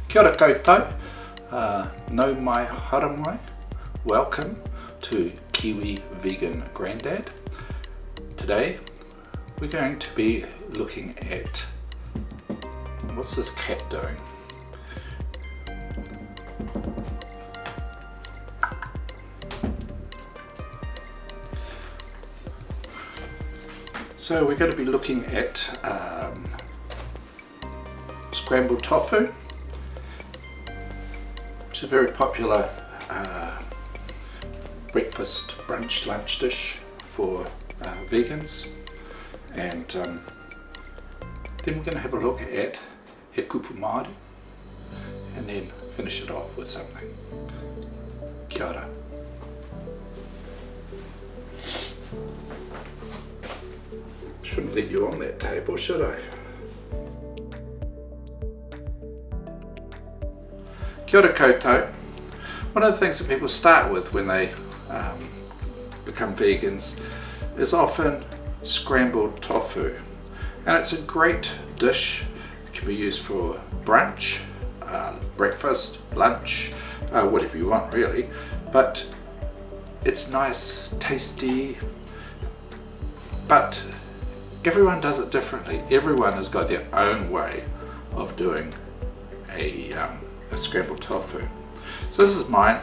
Kia ora koutou, no mai haramai. Welcome to Kiwi Vegan Grandad. Today we're going to be looking at what's this cat doing. So we're going to be looking at scrambled tofu. It's a very popular breakfast, brunch, lunch dish for vegans, and then we're going to have a look at he Kupu Maori and then finish it off with something. Kia ora. Shouldn't let you on that table, should I? Kia ora koutou. One of the things that people start with when they become vegans is often scrambled tofu, and it's a great dish. It can be used for brunch, breakfast, lunch, whatever you want really, but it's nice, tasty, but everyone does it differently. Everyone has got their own way of doing a scrambled tofu. So this is mine,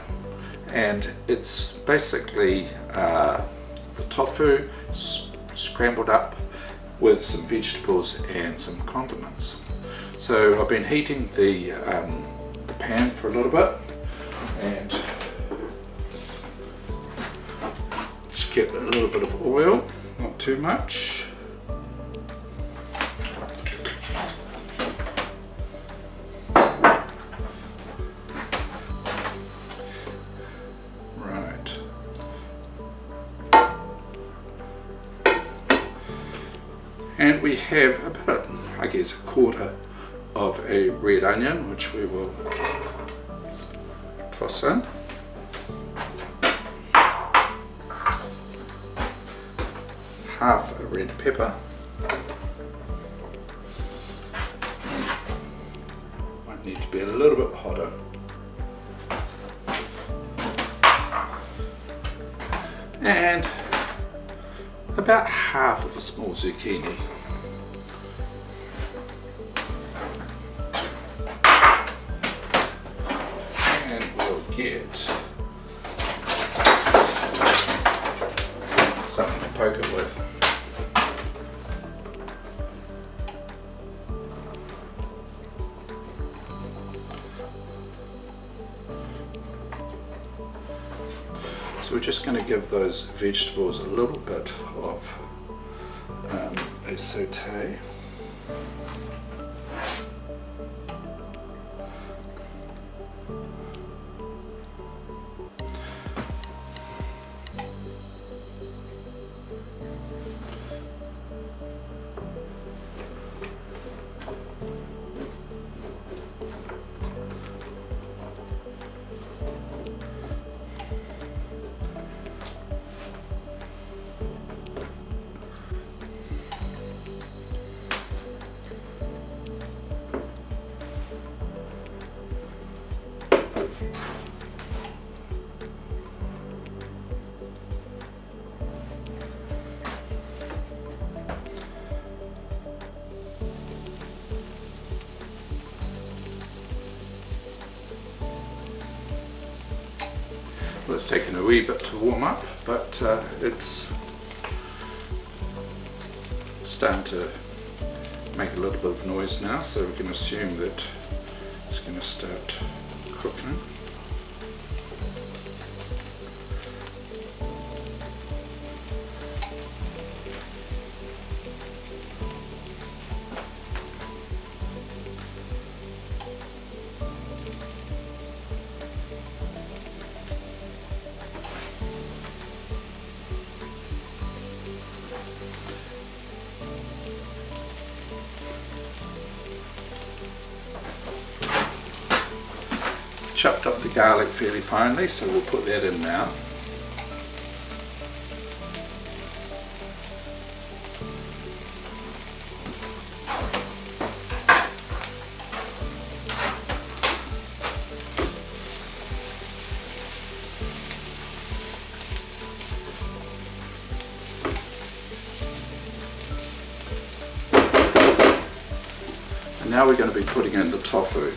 and it's basically the tofu scrambled up with some vegetables and some condiments. So I've been heating the pan for a little bit, and just get a little bit of oil, not too much. And we have about, I guess, a quarter of a red onion, which we will toss in. Half a red pepper. Might need to be a little bit hotter. And about half of a small zucchini. And we'll get something to poke it with. So we're just going to give those vegetables a little bit of a saute. Well, it's taken a wee bit to warm up, but it's starting to make a little bit of noise now, so we can assume that it's going to start cooking. Chopped up the garlic fairly finely, so we'll put that in now. Now we're going to be putting in the tofu.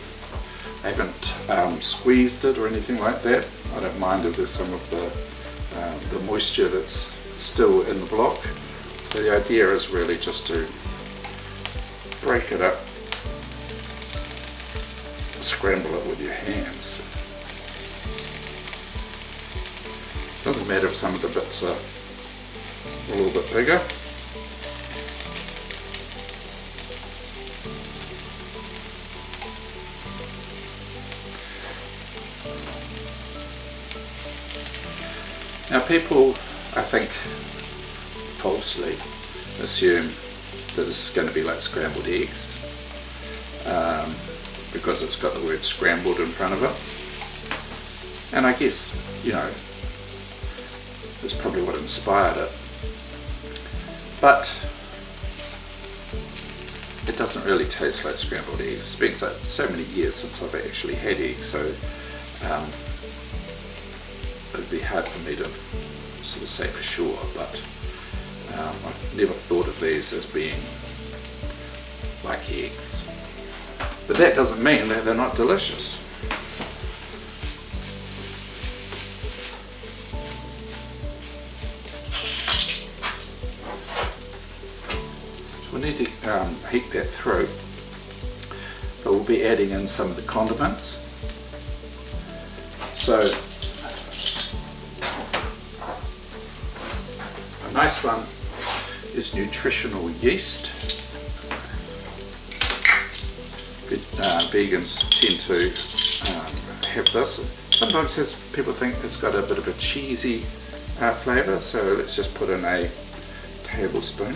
I haven't squeezed it or anything like that. I don't mind if there's some of the moisture that's still in the block. So the idea is really just to break it up, scramble it with your hands. Doesn't matter if some of the bits are a little bit bigger. Now people, I think, falsely assume that this is going to be like scrambled eggs because it's got the word scrambled in front of it. And I guess, you know, that's probably what inspired it. But it doesn't really taste like scrambled eggs. It's been so many years since I've actually had eggs, so it'd be hard for me to sort of say for sure, but I've never thought of these as being like eggs. But that doesn't mean that they're not delicious. So we need to heat that through, but we'll be adding in some of the condiments. So a nice one is nutritional yeast. Vegans tend to have this. Sometimes people think it's got a bit of a cheesy flavour, so let's just put in a tablespoon.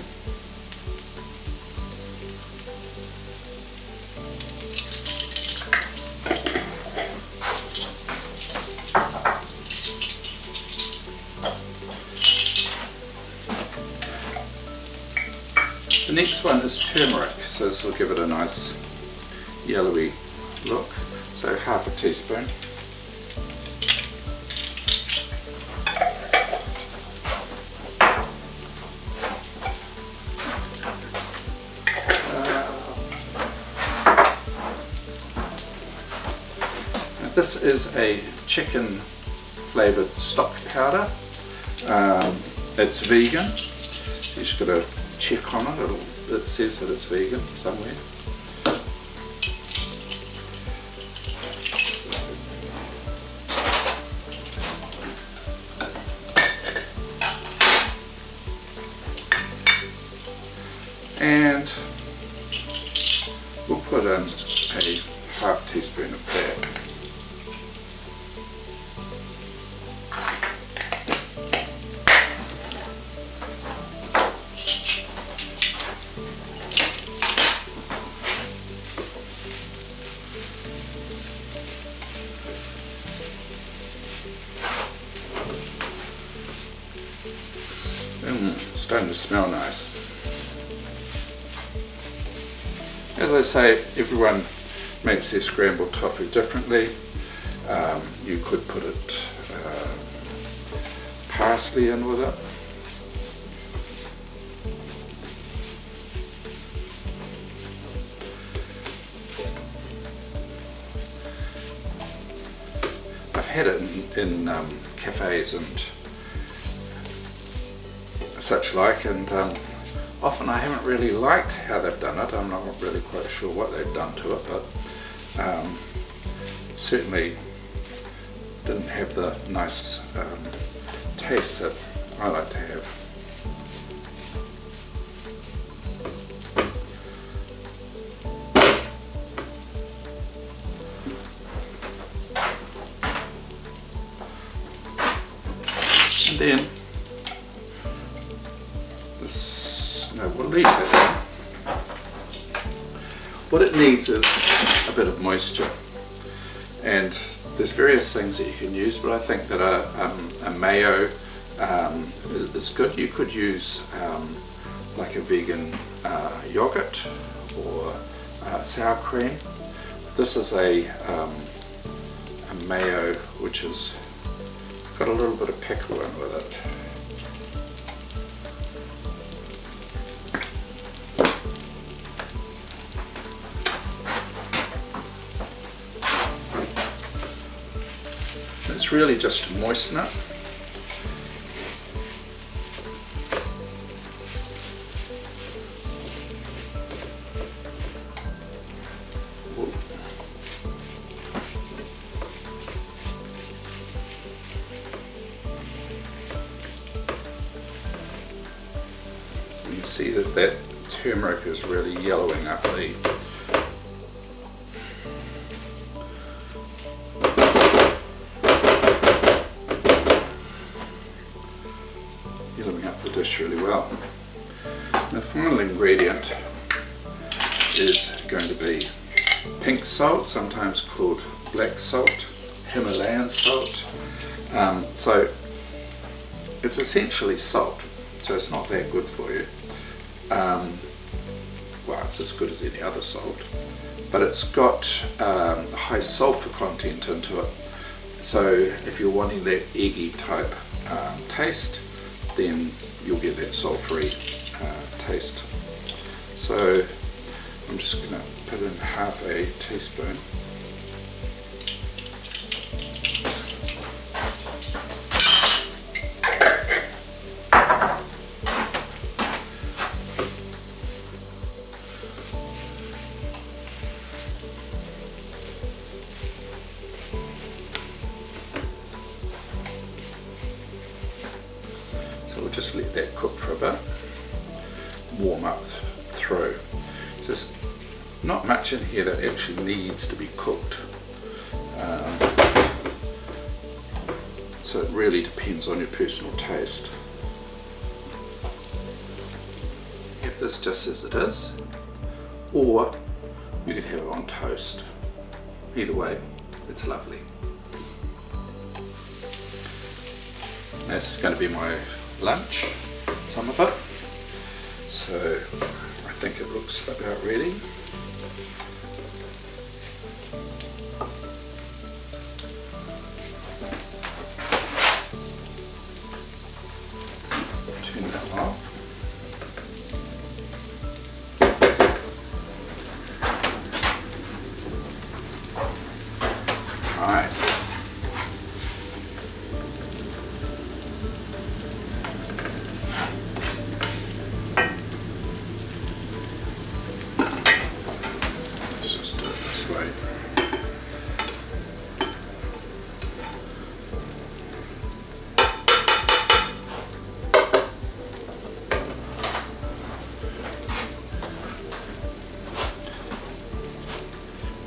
The next one is turmeric, so this will give it a nice yellowy look, so half a teaspoon. This is a chicken flavoured stock powder. It's vegan. You just got to check on it. It says that it's vegan somewhere. And we'll put in a half teaspoon of that. It's starting to smell nice. As I say, everyone makes their scrambled tofu differently. You could put parsley in with it. I've had it in cafes and such like, and often I haven't really liked how they've done it. I'm not really quite sure what they've done to it, but certainly didn't have the nice taste that I like to have. And then we'll leave it. What it needs is a bit of moisture, and there's various things that you can use, but I think that a mayo is good. You could use like a vegan yogurt or sour cream. This is a mayo which has got a little bit of pickle in with it. It's really just to moisten it. You can see that turmeric is really yellowing up the dish really well. The final ingredient is going to be pink salt, sometimes called black salt, Himalayan salt. So it's essentially salt, so it's not that good for you. Well, it's as good as any other salt, but it's got a high sulfur content into it. So if you're wanting that eggy type taste, then you'll get that sulfury taste. So I'm just going to put in half a teaspoon. We'll just let that cook for a bit, warm up through. So there's not much in here that actually needs to be cooked. So it really depends on your personal taste. Have this just as it is, or you could have it on toast. Either way, it's lovely. That's going to be my lunch, some of it. So I think it looks about ready. Turn that off. Right.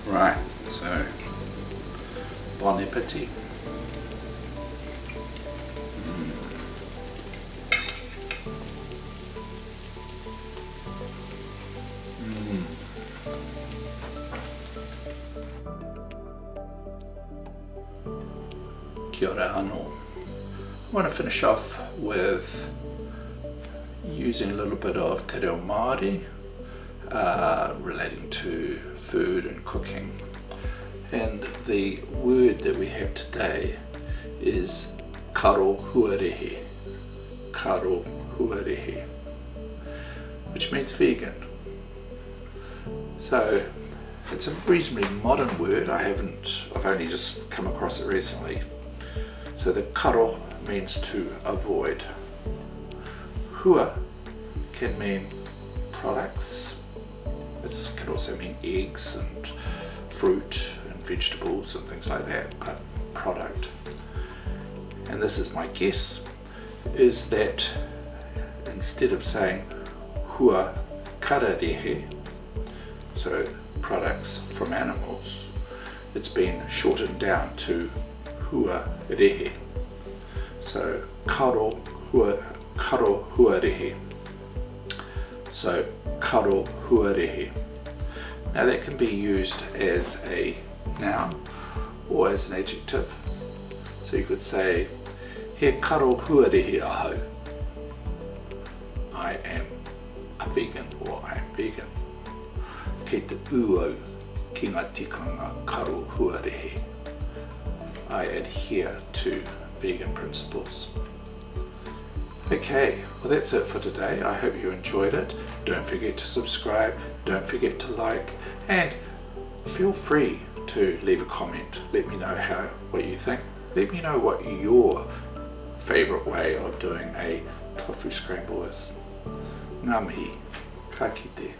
Right, so bon appetit. Kia ora anō. I want to finish off with using a little bit of te reo Māori relating to food and cooking. And the word that we have today is karo huarehe. Karo huarehe, which means vegan. So it's a reasonably modern word. I've only just come across it recently. So the karo means to avoid. Hua can mean products. It can also mean eggs and fruit and vegetables and things like that, but product. And this is my guess, is that instead of saying hua kararehe, so products from animals, it's been shortened down to hua rehe. So karo huarehe. So karo huarehe. Now that can be used as a noun or as an adjective. So you could say, he karo huarehe aho. I am a vegan, or I am vegan. Kei te uau ki ngā tikanga karo huarehe. I adhere to vegan principles. Okay, well that's it for today. I hope you enjoyed it. Don't forget to subscribe, don't forget to like, and feel free to leave a comment. Let me know what you think. Let me know what your favourite way of doing a tofu scramble is. Ngā mihi, ka kite.